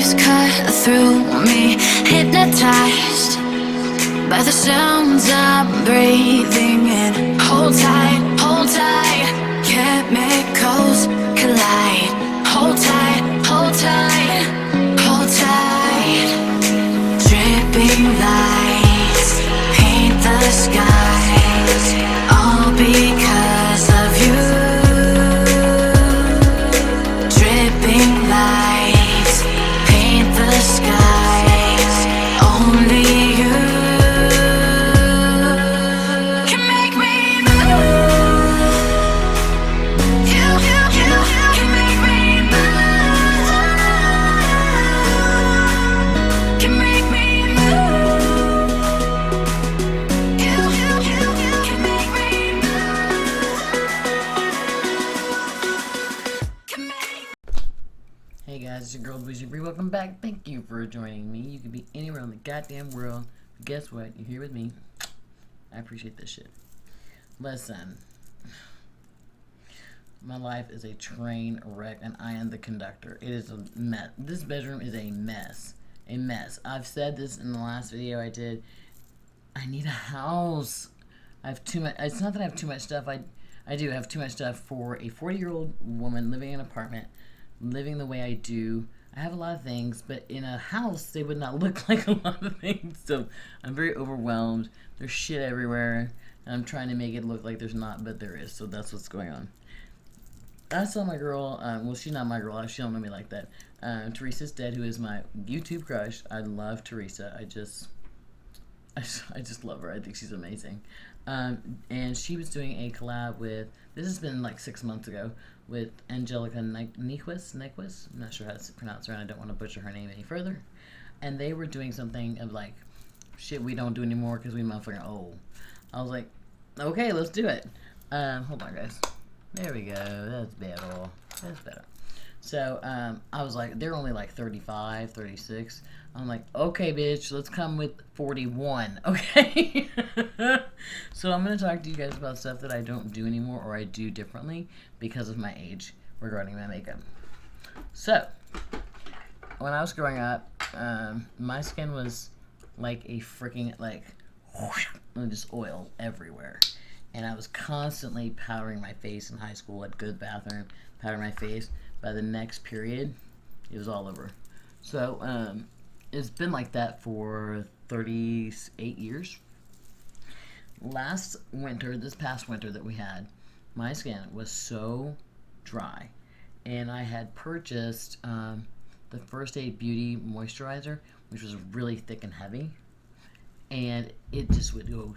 waves cut through me, hypnotized by the sounds I'm breathing in. Hold tight, hold tight. Chemicals collide. Hold tight, hold tight, hold tight. Dripping lights paint the skies, all because of you. Dripping lights paint the skies, only you can make me move. You can make me move. Can make me move. You can make me move. Can make. Hey guys, it's your girl Bougie Brie. Welcome back. Thank you for joining me. You could be anywhere in the goddamn world. But guess what? You're here with me. I appreciate this shit. Listen. My life is a train wreck and I am the conductor. It is a mess. This bedroom is a mess. A mess. I've said this in the last video I did. I need a house. I have too much. It's not that I have too much stuff. I do have too much stuff for a 40-year-old woman living in an apartment, living the way I do. I have a lot of things, but in a house, they would not look like a lot of things. So I'm very overwhelmed. There's shit everywhere, and I'm trying to make it look like there's not, but there is. So that's what's going on. I saw my girl, well, she's not my girl. She don't know me like that. Teresa's Dead, who is my YouTube crush. I love Teresa. I just love her. I think she's amazing. And she was doing a collab with, this has been like 6 months ago, with Angelica Nyqvist. I'm not sure how to pronounce her, and I don't want to butcher her name any further. And they were doing something of like, shit we don't do anymore because we motherfucking old. I was like, okay, let's do it. Hold on, guys. There we go. That's better. That's better. So, I was like, they're only like 35, 36. I'm like, okay, bitch, let's come with 41, okay? So I'm going to talk to you guys about stuff that I don't do anymore or I do differently because of my age regarding my makeup. So, when I was growing up, my skin was like a freaking, like, just oil everywhere. And I was constantly powdering my face in high school at Good Bathroom, powdering my face. By the next period, it was all over. So, it's been like that for 38 years. This past winter that we had, my skin was so dry. And I had purchased the First Aid Beauty moisturizer, which was really thick and heavy. And it just would go,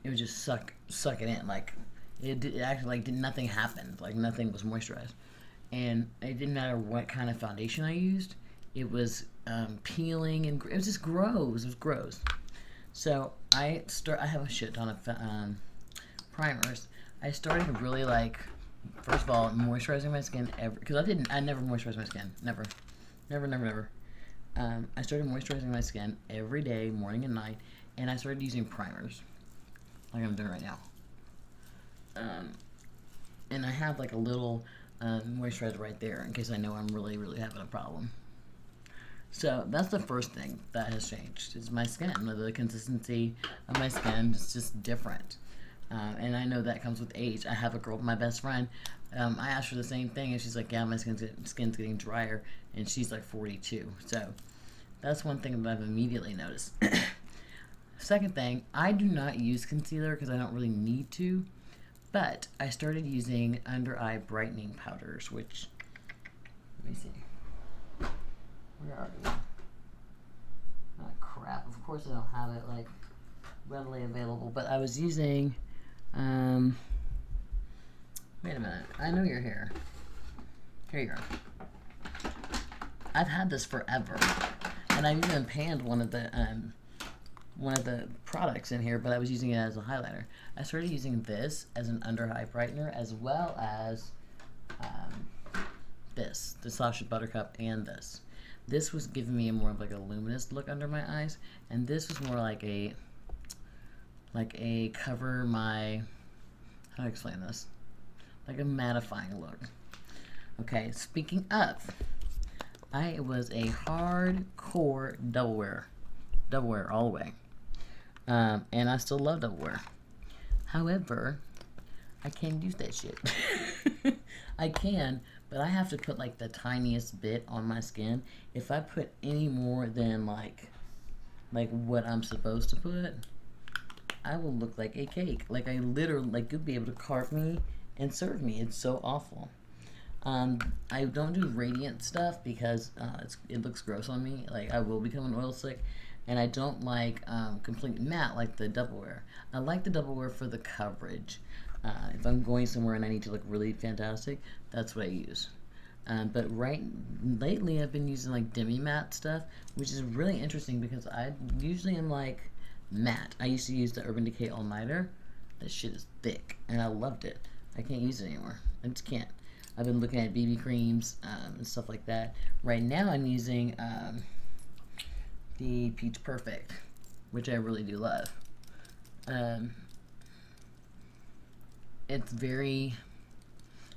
it would just suck it in. Like, it actually, like, nothing happened. Like, nothing was moisturized. And it didn't matter what kind of foundation I used. It was peeling, and it was just gross. It was gross. So I have a shit ton of primers. I started really, like, first of all, moisturizing my skin because I never moisturized my skin. Never. I started moisturizing my skin every day, morning and night, and I started using primers, like I'm doing right now. And I have like a little moisturizer right there in case I know I'm really, really having a problem. So that's the first thing that has changed is my skin. The consistency of my skin is just different. And I know that comes with age. I have a girl, my best friend, I asked her the same thing, and she's like, yeah, my skin's getting drier, and she's like 42. So that's one thing that I've immediately noticed. Second thing, I do not use concealer because I don't really need to, but I started using under eye brightening powders, which, let me see, where are you? Oh crap, of course I don't have it like readily available, but I was using, wait a minute, I know you're here. Here you are. I've had this forever, and I've even panned one of the products in here, but I was using it as a highlighter. I started using this as an under eye brightener, as well as the Sasha Buttercup, and this. This was giving me a more of like a luminous look under my eyes, and this was more like a cover my, how do I explain this? Like a mattifying look. Okay, speaking of, I was a hardcore double wearer all the way, and I still love double wear. However, I can't use that shit. I can, but I have to put like the tiniest bit on my skin. If I put any more than like what I'm supposed to put, I will look like a cake. Like I literally, like you'll be able to carve me and serve me. It's so awful. I don't do radiant stuff because it looks gross on me. Like I will become an oil slick, and I don't like complete matte like the double wear. I like the double wear for the coverage. If I'm going somewhere and I need to look really fantastic, that's what I use. But lately I've been using like demi matte stuff, which is really interesting because I usually am like matte. I used to use the Urban Decay All Nighter. That shit is thick, and I loved it. I can't use it anymore. I just can't. I've been looking at BB creams and stuff like that. Right now I'm using the Peach Perfect, which I really do love. It's very,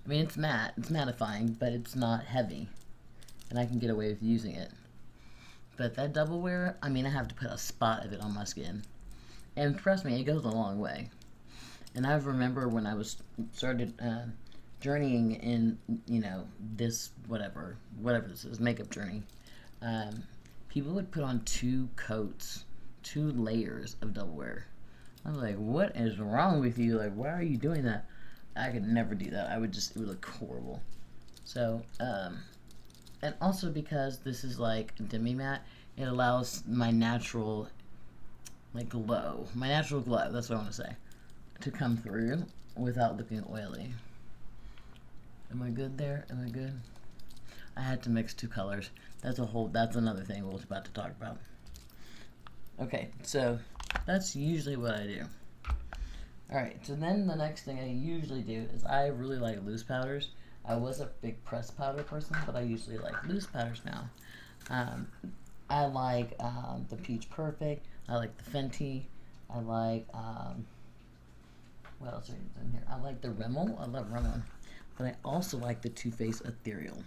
I mean, it's matte, it's mattifying, but it's not heavy, and I can get away with using it. But that double wear, I mean, I have to put a spot of it on my skin, and trust me, it goes a long way. And I remember when I started journeying in, you know, this whatever this is, makeup journey, people would put on 2 coats, 2 layers of double wear. I was like, what is wrong with you? Like, why are you doing that? I could never do that. It would look horrible. So, and also because this is like demi matte, it allows my natural, like glow, that's what I want to say, to come through without looking oily. Am I good there? Am I good? I had to mix 2 colors. That's another thing we're about to talk about. Okay, so that's usually what I do. Alright, so then the next thing I usually do is I really like loose powders. I was a big pressed powder person, but I usually like loose powders now. I like the Peach Perfect. I like the Fenty. I like, what else is in here? I like the Rimmel. I love Rimmel. But I also like the Too Faced Ethereal.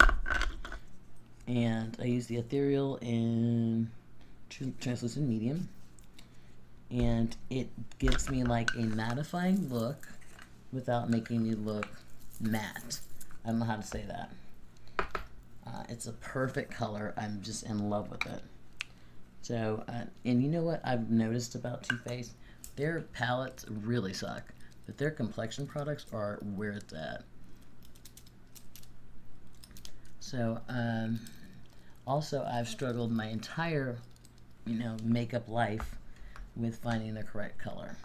And I use the Ethereal in translucent medium, and it gives me like a mattifying look without making you look matte. I don't know how to say that. It's a perfect color. I'm just in love with it. So, and you know what I've noticed about Too Faced? Their palettes really suck, but their complexion products are where it's at. So, also I've struggled my entire, makeup life with finding the correct color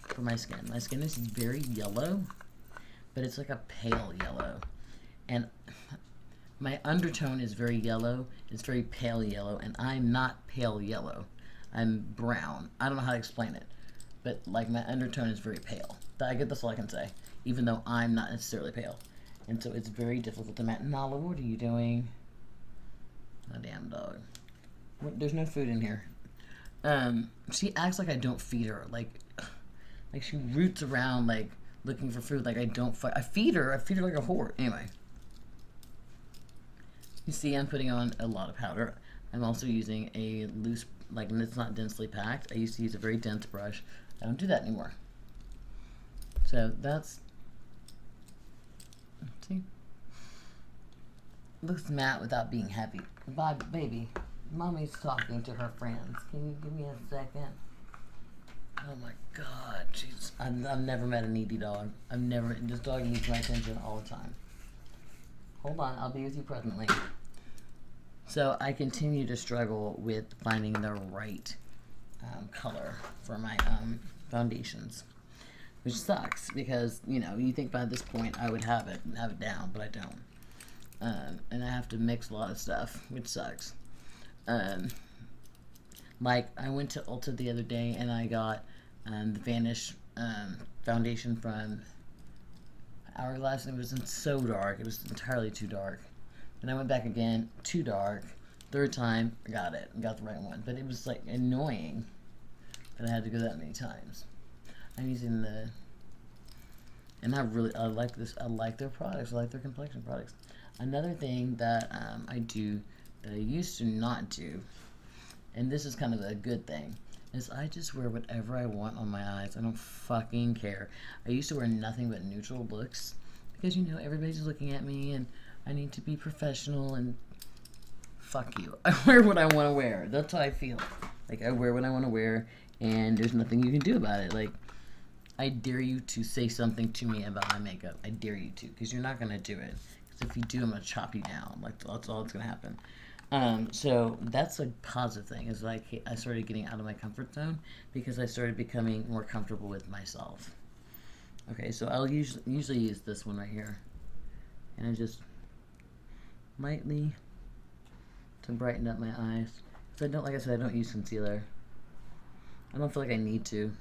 for my skin. My skin is very yellow, but it's like a pale yellow. And my undertone is very yellow. It's very pale yellow, and I'm not pale yellow. I'm brown. I don't know how to explain it, but like my undertone is very pale. That's all I can say, even though I'm not necessarily pale. And so it's very difficult to match. Nala, what are you doing? Oh, damn dog. There's no food in here. She acts like I don't feed her. Like she roots around, like, looking for food. Like, I feed her like a whore. Anyway. You see, I'm putting on a lot of powder. I'm also using a loose, like, it's not densely packed. I used to use a very dense brush. I don't do that anymore. So, that's... See? Looks matte without being heavy. Bye, baby. Mommy's talking to her friends. Can you give me a second? Oh my god, jeez. I've never met a needy dog. This dog needs my attention all the time. Hold on, I'll be with you presently. So I continue to struggle with finding the right color for my foundations, which sucks because, you think by this point I would have it down, but I don't. And I have to mix a lot of stuff, which sucks. Like, I went to Ulta the other day and I got the Vanish foundation from Hourglass, and it was so dark. It was entirely too dark. Then I went back again, too dark. Third time, I got it. I got the right one. But it was, like, annoying that I had to go that many times. I'm using the... And I like this. I like their products. I like their complexion products. Another thing that I do that I used to not do, and this is kind of a good thing, is I just wear whatever I want on my eyes. I don't fucking care. I used to wear nothing but neutral looks because, you know, everybody's looking at me and I need to be professional, and fuck you. I wear what I want to wear. That's how I feel. Like, I wear what I want to wear, and there's nothing you can do about it. Like, I dare you to say something to me about my makeup. I dare you to, because you're not going to do it. Because if you do, I'm going to chop you down. Like, that's all that's going to happen. So that's a positive thing, is like I started getting out of my comfort zone because I started becoming more comfortable with myself. Okay, so I'll usually use this one right here, and I just lightly to brighten up my eyes. So I don't, like I said, I don't use concealer. I don't feel like I need to.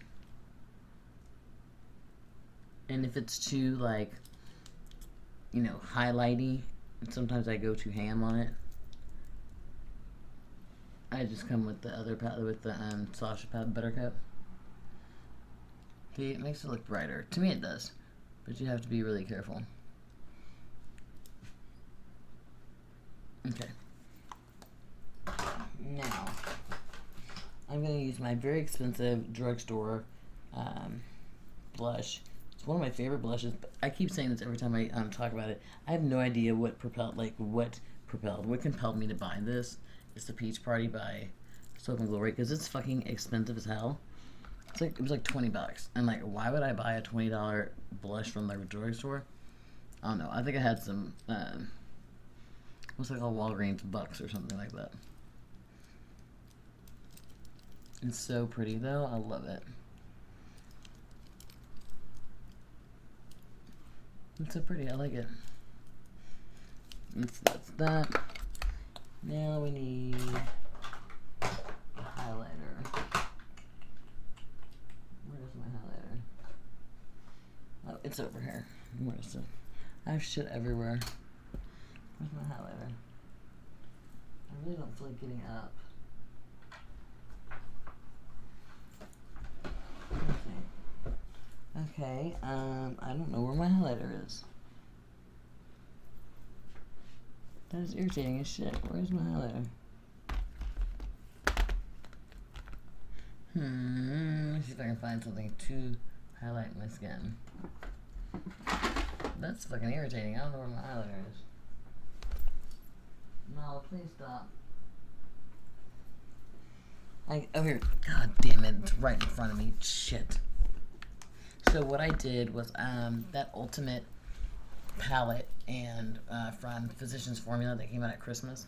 And if it's too, like, you know, highlighty, sometimes I go too ham on it. I just come with the other palette, with the Sasha palette, Buttercup. See, it makes it look brighter. To me it does, but you have to be really careful. Okay. Now, I'm going to use my very expensive drugstore blush. It's one of my favorite blushes, but I keep saying this every time I talk about it. I have no idea what compelled me to buy this. It's the Peach Party by Soap and Glory, because it's fucking expensive as hell. It was like $20. And like, why would I buy a $20 blush from the drugstore? I don't know. I think I had some what's it called, Walgreens bucks or something like that. It's so pretty though. I love it. It's so pretty. I like it. That's that. Now we need a highlighter. Where's my highlighter? Oh, it's over here. Where is it? I have shit everywhere. Where's my highlighter? I really don't feel like getting up. Okay, I don't know where my highlighter is. That is irritating as shit. Where's my highlighter? Let's see if I can find something to highlight my skin. That's fucking irritating. I don't know where my highlighter is. No, please stop. Oh, here. God damn it. It's right in front of me. Shit. So what I did was that Ultimate palette and from Physicians Formula that came out at Christmas.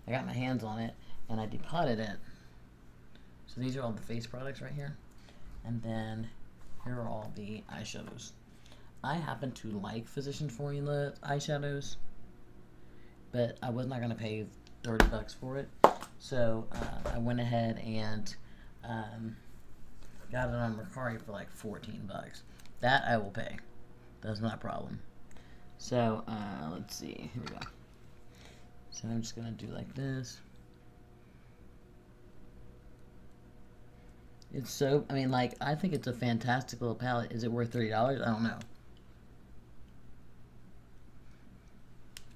I got my hands on it and I depotted it. So these are all the face products right here. And then here are all the eyeshadows. I happen to like Physicians Formula eyeshadows, but I was not going to pay $30 for it. So I went ahead and got it on Mercari for like $14. That I will pay. That's not a problem. So let's see. Here we go. So I'm just gonna do like this. It's so, I mean, like, I think it's a fantastic little palette. Is it worth $30? I don't know.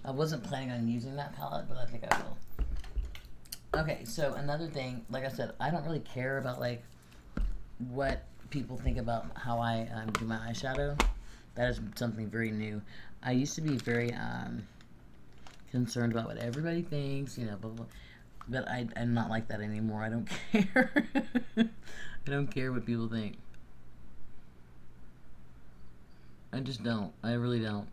I wasn't planning on using that palette, but I think I will. Okay, so another thing, like I said, I don't really care about, like, what people think about how I do my eyeshadow. That is something very new. I used to be very concerned about what everybody thinks, you know, blah, blah, but I'm not like that anymore. I don't care. I don't care what people think. I just don't. I really don't.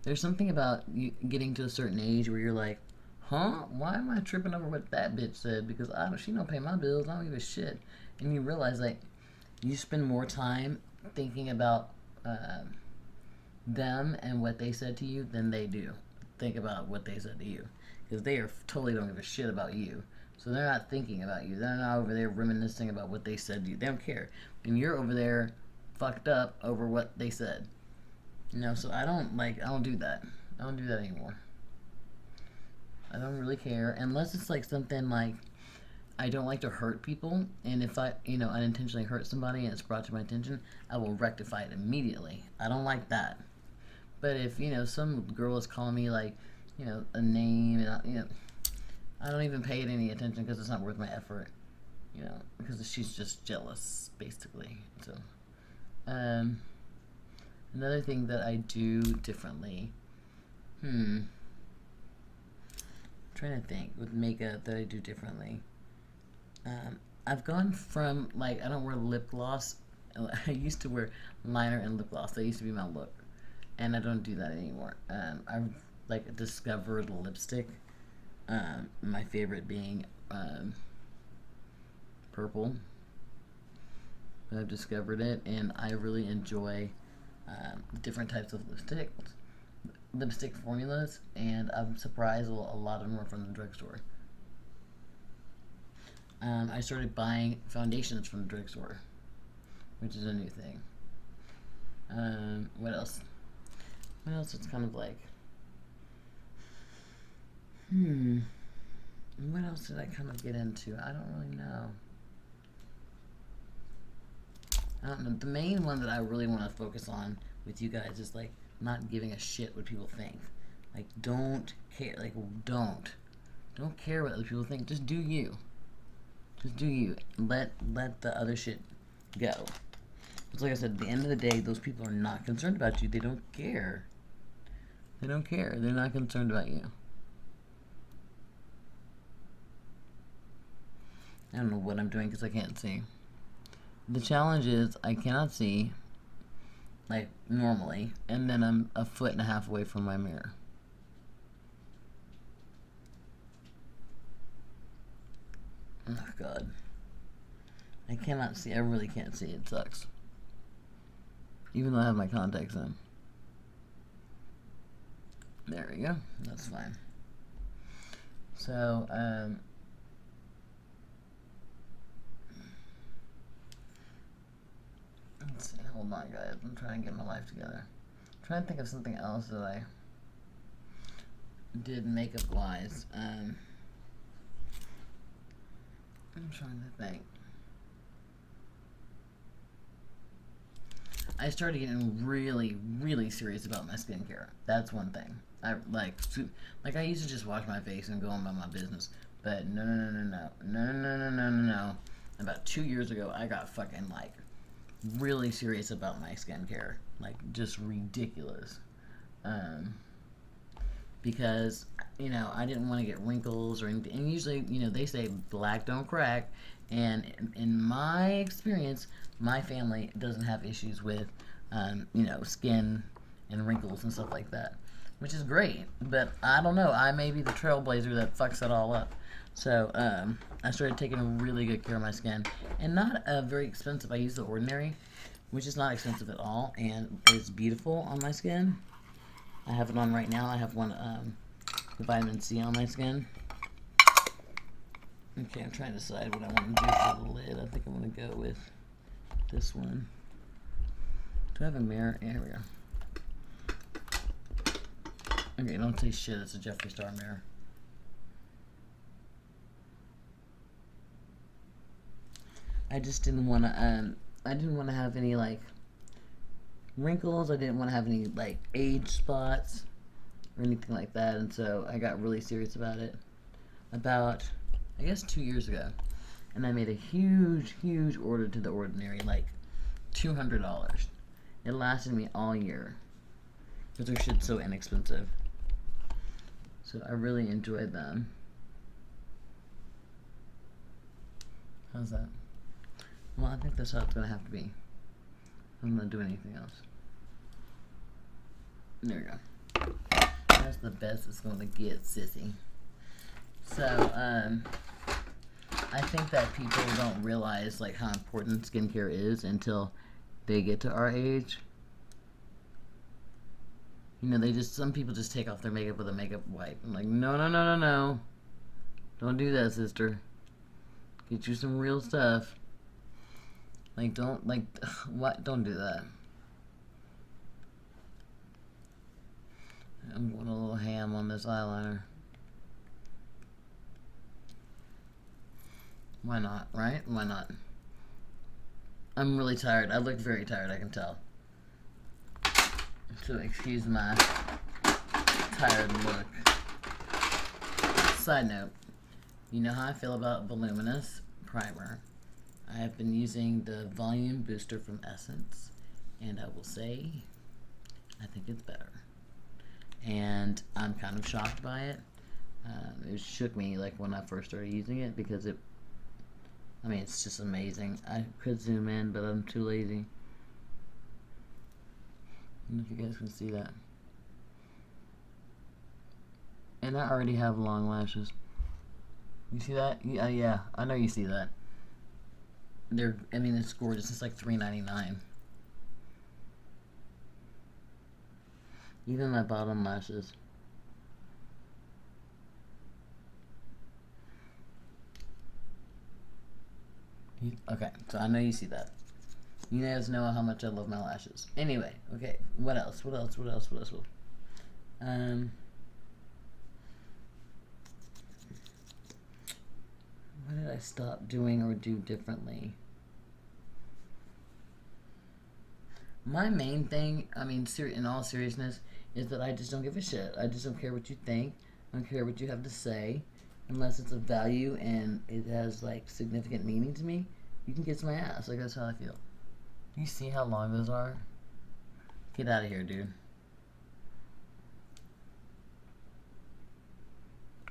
There's something about you getting to a certain age where you're like, huh? Why am I tripping over what that bitch said? Because she don't pay my bills. I don't give a shit. And you realize, like, you spend more time thinking about them and what they said to you than they do think about what they said to you. Because they are totally don't give a shit about you. So they're not thinking about you. They're not over there reminiscing about what they said to you. They don't care. And you're over there fucked up over what they said. You know, so I don't do that. I don't do that anymore. I don't really care. Unless it's like something like, I don't like to hurt people. And if I, you know, unintentionally hurt somebody and it's brought to my attention, I will rectify it immediately. I don't like that. But if, you know, some girl is calling me, like, you know, a name, and, you know, I don't even pay it any attention because it's not worth my effort, you know, because she's just jealous, basically. So, another thing that I do differently, trying to think with makeup that I do differently. I've gone from, like, I don't wear lip gloss. I used to wear liner and lip gloss. That used to be my look, and I don't do that anymore. I've, like, discovered lipstick. My favorite being purple. I've discovered it, and I really enjoy different types of lipstick formulas, and I'm surprised a lot of them are from the drugstore. I started buying foundations from the drugstore, which is a new thing. What else? What else? It's kind of like, what else did I kind of get into? I don't really know. I don't know. The main one that I really want to focus on with you guys is, like, not giving a shit what people think. Like, don't care. Like, don't care what other people think. Just do you. Just do you. Let the other shit go. It's like I said, at the end of the day, those people are not concerned about you. They don't care. They don't care. They're not concerned about you. I don't know what I'm doing because I can't see. The challenge is I cannot see, like, normally, and then I'm 1.5 feet away from my mirror. Oh, God. I cannot see. I really can't see. It sucks. Even though I have my contacts in. There we go. That's fine. So, let's see. Hold on, guys. I'm trying to get my life together. I'm trying to think of something else that I did makeup-wise. I'm trying to think. I started getting really, really serious about my skincare. That's one thing. I I used to just wash my face and go on about my business. But no. About 2 years ago, I got fucking, like, really serious about my skincare. Like, just ridiculous. Because, you know, I didn't want to get wrinkles or anything. And usually, you know, they say black don't crack. And in my experience, my family doesn't have issues with, you know, skin and wrinkles and stuff like that, which is great. But I don't know. I may be the trailblazer that fucks it all up. So I started taking really good care of my skin, and not very expensive. I use The Ordinary, which is not expensive at all, and it's beautiful on my skin. I have it on right now. I have one the vitamin C on my skin. Okay, I'm trying to decide what I want to do for the lid. I think I'm going to go with this one. Do I have a mirror? Yeah, here we go. Okay, don't say shit. It's a Jeffree Star mirror. I just didn't want to, I didn't want to have any, like, wrinkles. I didn't want to have any, like, age spots or anything like that. And so I got really serious about it about, I guess, 2 years ago. And I made a huge order to The Ordinary, like $200. It lasted me all year because their shit's so inexpensive. So I really enjoyed them. How's that? Well, I think that's how it's going to have to be. I'm not doing anything else. There we go. That's the best it's going to get, sissy. So, I think that people don't realize, like, how important skincare is until they get to our age. You know, some people just take off their makeup with a makeup wipe. I'm like, no. Don't do that, sister. Get you some real stuff. Like, don't do that. I'm going a little ham on this eyeliner. Why not, right? Why not? I'm really tired. I look very tired, I can tell. So excuse my tired look. Side note, You know how I feel about voluminous primer. I have been using the volume booster from Essence, and I will say I think it's better. And I'm kind of shocked by it. It shook me like when I first started using it because it's just amazing. I could zoom in, but I'm too lazy. I don't know if you guys can see that. And I already have long lashes. You see that? Yeah, I know you see that. It's gorgeous. It's like $3.99. Even my bottom lashes. Okay, so I know you see that. You guys know how much I love my lashes. Anyway, okay, what else? What did I stop doing or do differently? My main thing, in all seriousness, is that I just don't give a shit. I just don't care what you think. I don't care what you have to say. Unless it's of value and it has, like, significant meaning to me, you can kiss my ass. Like, that's how I feel. Do you see how long those are? Get out of here, dude.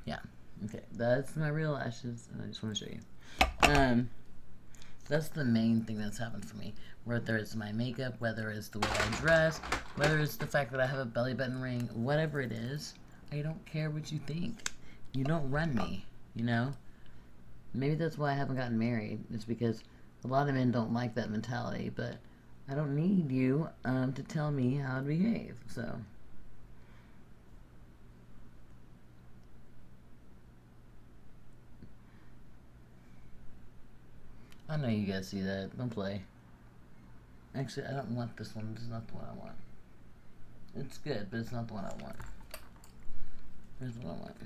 Yeah. Okay, that's my real lashes, and I just want to show you. That's the main thing that's happened for me. Whether it's my makeup, whether it's the way I dress, whether it's the fact that I have a belly button ring, whatever it is, I don't care what you think. You don't run me, you know? Maybe that's why I haven't gotten married. It's because a lot of men don't like that mentality, but I don't need you to tell me how to behave, so... I know you guys see that. Don't play. Actually, I don't want this one. This is not the one I want. It's good, but it's not the one I want. Here's the one I want. I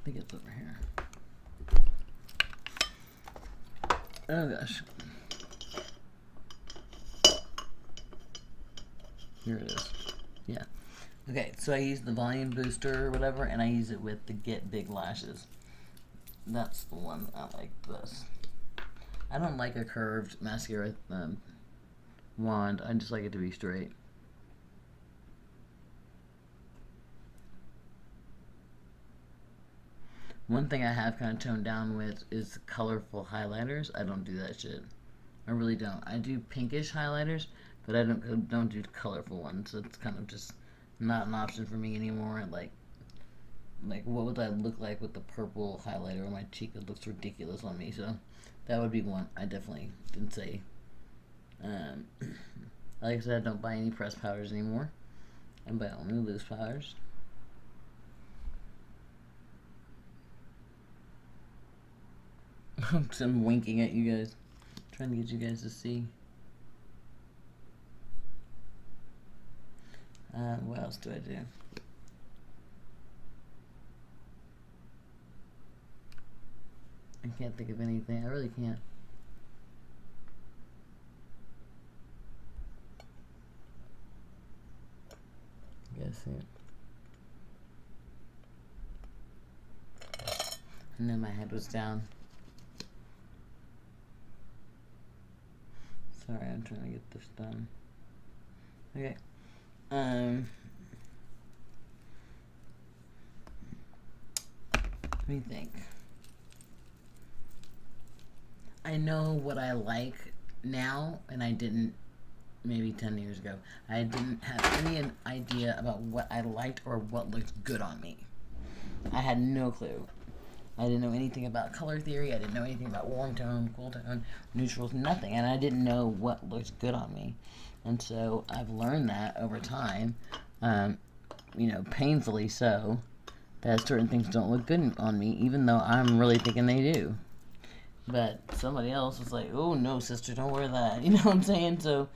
think it's over here. Oh gosh. Here it is. Yeah. Okay, so I use the volume booster or whatever, and I use it with the Get Big Lashes. That's the one I like this. I don't like a curved mascara wand. I just like it to be straight. One thing I have kind of toned down with is colorful highlighters. I don't do that shit. I really don't. I do pinkish highlighters, but I don't do colorful ones. So it's kind of just not an option for me anymore. Like what would I look like with the purple highlighter on my cheek? It looks ridiculous on me. So that would be one I definitely didn't say. Like I said, I don't buy any pressed powders anymore. I buy only loose powders. I'm winking at you guys, trying to get you guys to see. What else do I do? I can't think of anything. I really can't. You guys see it? I knew my head was down. Sorry, I'm trying to get this done. Okay. Let me think. I know what I like now, and I didn't maybe 10 years ago. I didn't have any idea about what I liked or what looked good on me. I had no clue. I didn't know anything about color theory. I didn't know anything about warm tone, cool tone, neutrals, nothing. And I didn't know what looked good on me. And so I've learned that over time, painfully so, that certain things don't look good on me, even though I'm really thinking they do. But somebody else was like, oh, no, sister, don't wear that. You know what I'm saying? So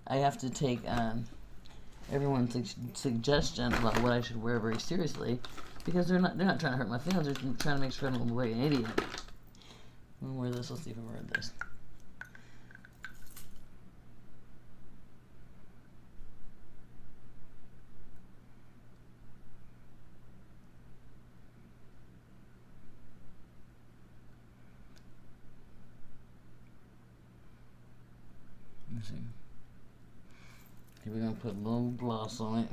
I have to take everyone's suggestions about what I should wear very seriously, because they're not trying to hurt my feelings. They're trying to make sure I don't look like an idiot. I'm gonna wear this. Let's see if I wear this. Let's see. Okay, we're gonna put a little gloss on it.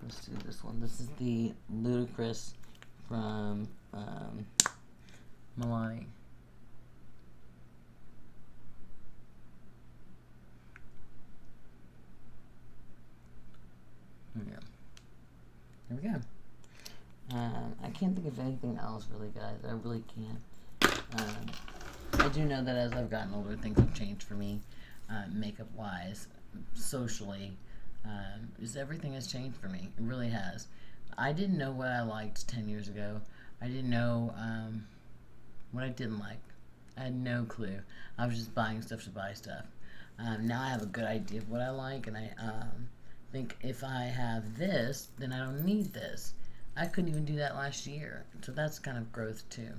Let's do this one. This is the Ludicrous from Milani. There we go. I can't think of anything else really, guys. I really can't. I do know that as I've gotten older, things have changed for me, makeup-wise, socially. Everything has changed for me. It really has. I didn't know what I liked 10 years ago. I didn't know what I didn't like. I had no clue. I was just buying stuff to buy stuff. Now I have a good idea of what I like, and I think if I have this, then I don't need this. I couldn't even do that last year. So that's kind of growth too.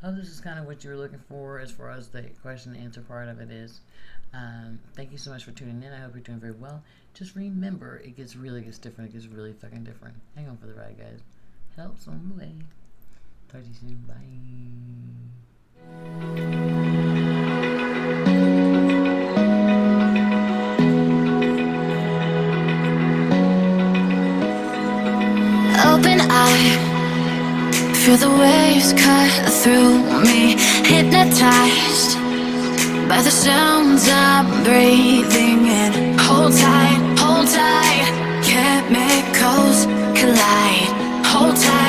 Oh, this is kind of what you were looking for as far as the question and answer part of it is. Thank you so much for tuning in. I hope you're doing very well. Just remember, it gets different. It gets really fucking different. Hang on for the ride, guys. Help's on the way. Talk to you soon. Bye. Open eye, feel the waves cut through me, hypnotized by the sounds I'm breathing in. Hold tight, chemicals collide. Hold tight.